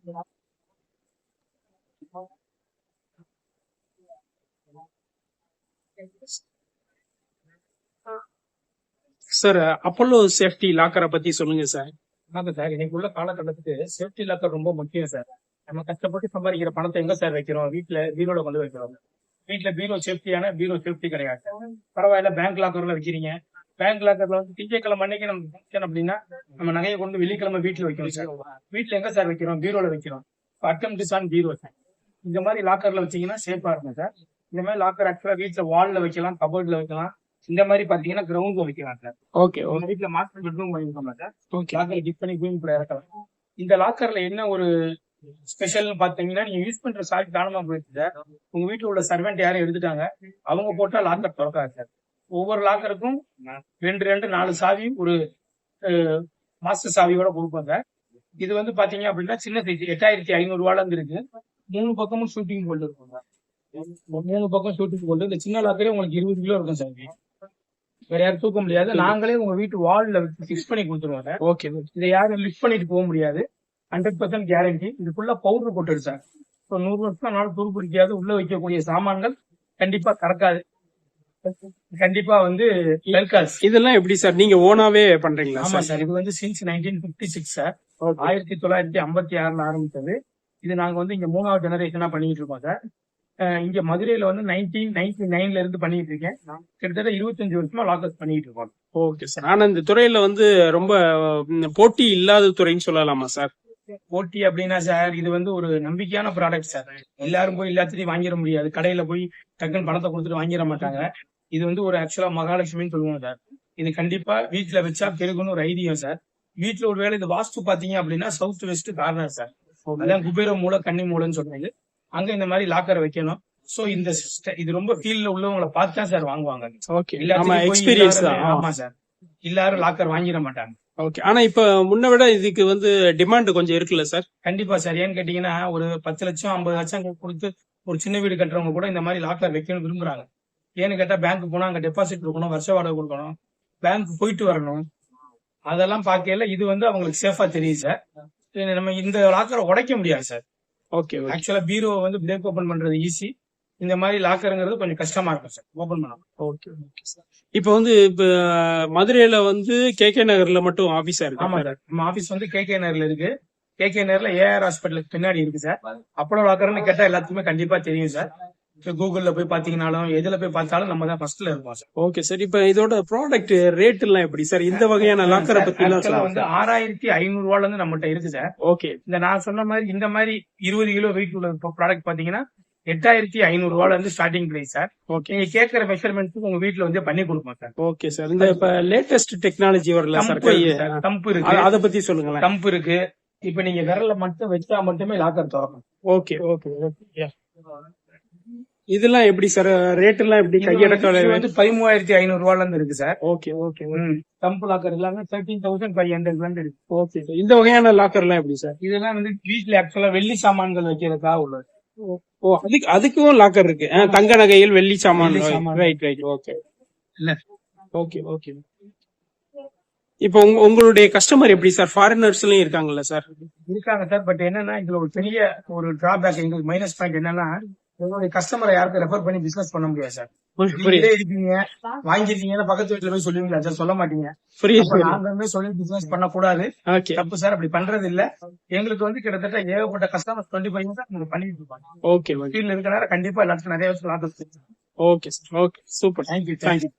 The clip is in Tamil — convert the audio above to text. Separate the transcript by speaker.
Speaker 1: சார், அப்போலோ சேஃப்டி லாக்கரை பத்தி சொல்லுங்க சார்.
Speaker 2: ஆமாங்க சார். இன்னைக்கு உள்ள காலகட்டத்துக்கு சேஃப்டி லாக்கர் ரொம்ப முக்கியம் சார். நம்ம கஷ்டப்பட்டு சம்பாதிக்கிற பணத்தை எங்க சார் வைக்கிறோம்? வீட்டுல பீரோல கொண்டு வைக்கிறோம். வீட்டுல பீரோ சேஃப்டியான பீரோ சேஃப்டி கிடையாது. பரவாயில்ல, பேங்க் லாக்கர்ல வைக்கிறீங்க. பேங்க் லாக்கர்ல வந்து திங்கட்கிழமை அன்னைக்கு நம்ம ஃபங்க்ஷன் அப்படின்னா நம்ம நகையை கொண்டு வெள்ளிக்கிழமை வீட்டுல வைக்கிறோம் சார். வீட்டுல எங்க சார் வைக்கிறோம்? பீரோல வைக்கிறோம். Attempt on bureau sir. இந்த மாதிரி லாக்கர்ல வச்சீங்கன்னா சேஃபா இருக்கும் சார். இந்த மாதிரி லாக்கர் ஆக்சுவலா வீட்டுல வால்ல வைக்கலாம், கபோர்ட்ல வைக்கலாம். இந்த மாதிரி பாத்தீங்கன்னா கிரவுண்ட்ல வைக்கலாம் சார்.
Speaker 1: ஓகே
Speaker 2: உங்க வீட்டுல மாஸ்டர் பெட்ரூம் பண்ணிருக்கோம்ல சார்.
Speaker 1: ஓகே
Speaker 2: லாக்கர் கிஃப்ட் பண்ணி குயின்குள்ள இறக்கலாம். இந்த லாக்கர்ல என்ன ஒரு ஸ்பெஷல் பாத்தீங்கன்னா, நீங்க யூஸ் பண்ற சாவி காணாம போயிடுச்சு சார். உங்க வீட்டுல உள்ள சர்வெண்ட் யாரும் எடுத்துட்டாங்க, அவங்க போட்டா லாக்கர் திறக்காது சார். ஒவ்வொரு லாக்கருக்கும் 4 சாவி, ஒரு மாஸ்டர் சாவியோட கொடுப்போம் சார். இது வந்து பாத்தீங்க அப்படின்னா சின்ன சைஸ் 8500 ரூபால இருந்து இருக்கு. 3 பக்கமும் ஷூட்டிங் போல்டு இருக்கும் சார். 3 பக்கம் ஷூட்டிங் போல்டு. இந்த சின்ன லாக்கரே உங்களுக்கு 20 கிலோ இருக்கும் சார். வேற யாரும் தூக்க முடியாது. நாங்களே உங்க வீட்டு வால்ல பிக்ஸ் பண்ணி கொடுத்துருவோம் சார்.
Speaker 1: ஓகே.
Speaker 2: இதை யாரும் லிஃப்ட் பண்ணிட்டு போக முடியாது. 100% கேரண்டி. இது ஃபுல்லா பவுடர் போட்டுரு சார். 100 வருஷம் நாள் துரு பிடிக்காது. உள்ள வைக்கக்கூடிய சாமான்கள் கண்டிப்பா கறக்காது, கண்டிப்பா வந்து இருக்காது.
Speaker 1: இதெல்லாம் எப்படி சார் நீங்க ஓனாவே பண்றீங்களா?
Speaker 2: ஆமா சார். இது வந்து சின்ஸ் 1956 சார். 1956 ஆரம்பிச்சது. இது நாங்க வந்து இங்க 3வது ஜெனரேஷனா பண்ணிட்டு இருக்கோம் சார். இங்க மதுரையில வந்து 1999ல இருந்து பண்ணிட்டு இருக்கேன். கிட்டத்தட்ட 25 வருஷமா லாக்கர்ஸ் பண்ணிட்டு இருக்கோம்.
Speaker 1: Okay sir. ஆனா இந்த துறையில வந்து ரொம்ப போட்டி இல்லாத துறைன்னு சொல்லலாமா சார்?
Speaker 2: போட்டி அப்படின்னா சார், இது வந்து ஒரு நம்பிக்கையான ப்ராடக்ட் சார். எல்லாரும் போய் எல்லாத்தையும் வாங்கிட முடியாது. கடையில போய் டக்குன்னு பணத்தை கொடுத்துட்டு வாங்கிட மாட்டாங்க. இது வந்து ஒரு ஆக்சுவலா மகாலட்சுமின்னு சொல்லுவோம் சார். இது கண்டிப்பா வீட்டுல வச்சா பெருகுன்னு ஒரு ஐதீகம் சார். வீட்டுல ஒரு வேளை இது வாஸ்து பாத்தீங்க அப்படின்னா சவுத் வெஸ்ட் கார்னர் சார். அதான் குபேர மூலை கன்னி மூலைன்னு சொல்றது. அங்க இந்த மாதிரி லாக்கர் வைக்கணும். சோ இந்த இது ரொம்ப ஃபீல்ட்ல உள்ளவங்களை பார்த்து தான் சார் வாங்குவாங்க.
Speaker 1: ஓகே. நம்ம எக்ஸ்பீரியன்ஸ் தான்.
Speaker 2: ஆமா சார். எல்லாரும் லாக்கர் வாங்கிட மாட்டாங்க.
Speaker 1: ஓகே. ஆனா இப்ப முன்ன விட இதுக்கு வந்து டிமாண்ட் கொஞ்சம் இருக்குல்ல சார்?
Speaker 2: கண்டிப்பா சார். ஏன்னு கேட்டீங்கன்னா, ஒரு 10 லட்சம் 50 லட்சம் கொடுத்து ஒரு சின்ன வீடு கட்டுறவங்க கூட இந்த மாதிரி லாக்கர் வைக்கணும் விரும்புறாங்க. ஏன்னு கேட்டா, பேங்க் போனா அங்க டெபாசிட் கொடுக்கணும், வருஷ வாடகை கொடுக்கணும், பேங்க் போயிட்டு வரணும். அதெல்லாம் பார்க்கல இது வந்து அவங்களுக்கு சேஃபா தெரியும் சார். நம்ம இந்த லாக்கரை உடைக்க முடியாது சார்.
Speaker 1: ஓகே.
Speaker 2: ஆக்சுவலா பீரோ வந்து பிரேக் ஓபன் பண்றது ஈஸி. இந்த மாதிரி லாக்கருங்கிறது கொஞ்சம் கஷ்டமா இருக்கும் சார் ஓபன் பண்ணலாம்.
Speaker 1: Okay okay sir. இப்ப வந்து மதுரையில வந்து கேகே நகர்ல மட்டும் ஆபீஸா இருக்கு?
Speaker 2: ஆமா சார். நம்ம ஆபீஸ் வந்து கேகே நகர்ல இருக்கு. கேகே நகர்ல ஏஆர் ஹாஸ்பிட்டலுக்கு பின்னாடி இருக்கு சார். அப்போலோ லாக்கர்னு கேட்டா எல்லாத்துக்குமே கண்டிப்பா தெரியும் சார். கூகுள்ல போய் பாத்தீங்கன்னாலும் எதுல போய் பார்த்தாலும் நம்ம தான் ஃபர்ஸ்ட்ல இருப்போம் சார்.
Speaker 1: Okay sir. இப்ப இதோட ப்ராடக்ட் ரேட் எல்லாம் எப்படி சார்? இந்த வகையான லாக்கரை பத்தி எல்லாம்
Speaker 2: வந்து 6500 ரூபால இருந்து நம்மகிட்ட இருக்கு சார்.
Speaker 1: ஓகே.
Speaker 2: இந்த நான் சொன்ன மாதிரி இந்த மாதிரி 20 கிலோ வெயிட் உள்ள ப்ராடக்ட் பாத்தீங்கன்னா 8500 ரூபால இருந்து ஸ்டார்டிங் பிரைஸ் சார்.
Speaker 1: ஓகே.
Speaker 2: நீங்க கேட்கிற மெஷர்மெண்ட்ஸ் உங்க வீட்டுல வந்து பண்ணி கொடுப்போம் சார்.
Speaker 1: Okay sir. இந்த இப்ப லேட்டஸ்ட் டெக்னாலஜி வரல சார்,
Speaker 2: தம்பு இருக்கு.
Speaker 1: அத பத்தி சொல்லுங்களேன்.
Speaker 2: தம்பு இருக்கு. இப்ப நீங்க விரல்ல மட்டும் வச்சா மட்டுமே லாக்கர் திறக்கும்.
Speaker 1: Okay okay okay. இதெல்லாம் எப்படி சார் ரேட் எல்லாம் எப்படி? கையடக்க
Speaker 2: வந்து 13500 ரூபால இருந்து இருக்கு சார்.
Speaker 1: Okay okay.
Speaker 2: தம்பு லாக்கர் எல்லாமே 13500 இருந்து இருக்கு.
Speaker 1: ஓகே. இந்த வகையான லாக்கர் எல்லாம் எப்படி சார்?
Speaker 2: இதெல்லாம் வந்து வீட்டுல ஆக்சுவலா வெள்ளி சாமான்கள் வைக்கிறதுக்காக உள்ளது.
Speaker 1: ஓ, அதுக்கும் லாக்கர் இருக்கு. தங்க நகைகள், வெள்ளி சாமான். Right right. ஓகே.
Speaker 2: இல்ல.
Speaker 1: Okay okay. இப்போ உங்களுடைய கஸ்டமர் எப்படி சார்? ஃபாரினர்ஸ்லயும் இருக்காங்கல்ல சார்?
Speaker 2: இருக்காங்க சார். பட் என்னன்னா இதுல ஒரு பெரிய ஒரு டிராபேக், எங்களுக்கு மைனஸ் பாயிண்ட் என்னன்னா, உங்களுடைய கஸ்டமரை யாருக்கும் ரெஃபர் பண்ணி பிசினஸ் பண்ண முடியாது சார். இருக்கீங்க வாங்கிருக்கீங்கன்னா பக்கத்து வீட்டுல போய் சொல்லுவீங்களா சார்? சொல்ல மாட்டீங்க. நாங்க சொல்லி பிசினஸ் பண்ணக்கூடாது. தப்பு சார். அப்படி பண்றது இல்ல. எங்களுக்கு வந்து கிட்டத்தட்ட ஏகப்பட்ட கஸ்டமர் 25 தான் பண்ணிட்டு இருப்பாங்க.
Speaker 1: ஓகே.
Speaker 2: ஃபீல்ட்ல இருக்கிற கண்டிப்பா எல்லாத்துக்கும் நிறைய வருஷம் லாபம்.
Speaker 1: Okay sir. Okay super.
Speaker 2: Thank you.